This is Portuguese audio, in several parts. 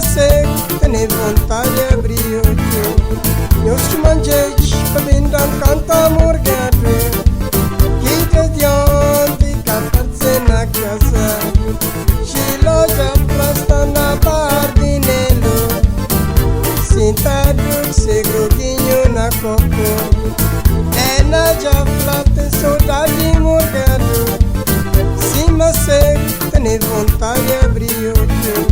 você tem vontade de abrir o teu. Eu te manjei para vindar canta morgado. Que te diante capaz na casa. Chiloja plasta na bardinelo. Sentado segredinho na coco. É na já flata saudade morgado. Se você tem vontade de abrir o teu.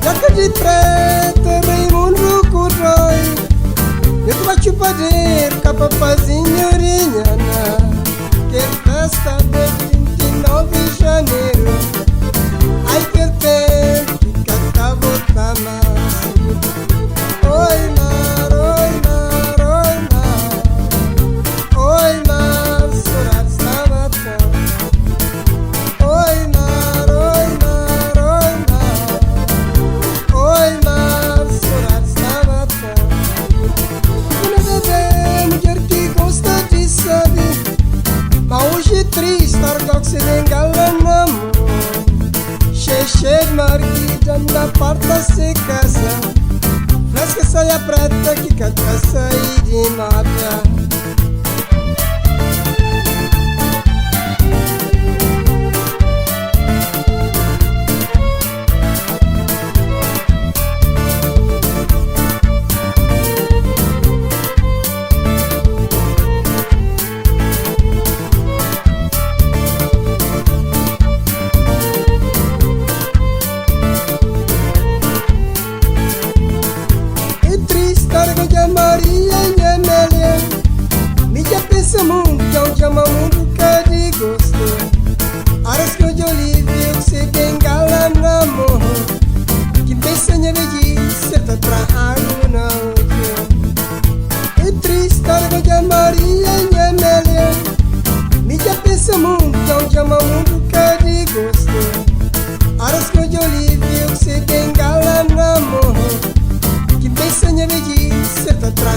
Jaca de preto, Raimundo Corrói. Eu te bato padeiro, capapazinho, orinhana. Que festa de 29 de janeiro. Ai, que tempo que acabou da massa. Oi, mar, oi, mar, oi, mar. Oi, mar, chorar está matando. Oi, mar, oi, mar, oi, mar. Oi, mar, chorar está matando. Quando bebê, mulher que gosta de saber. Mas hoje é triste, largar que se engala na mão. Cheio de marquita na porta se casa. Fresca saia preta que canta sair de máfia. Maria e Amélia, me já pensa muito, já chama muito que de gosto. Aras que eu olívio, que se bengala na mão. Que pensa em abrir, certa pra água na outra. É triste, targa de Maria e Amélia, me já pensa muito, já chama muito que de gosto. Aras que eu olívio, que se bengala na mão. Que pensa em abrir, certa pra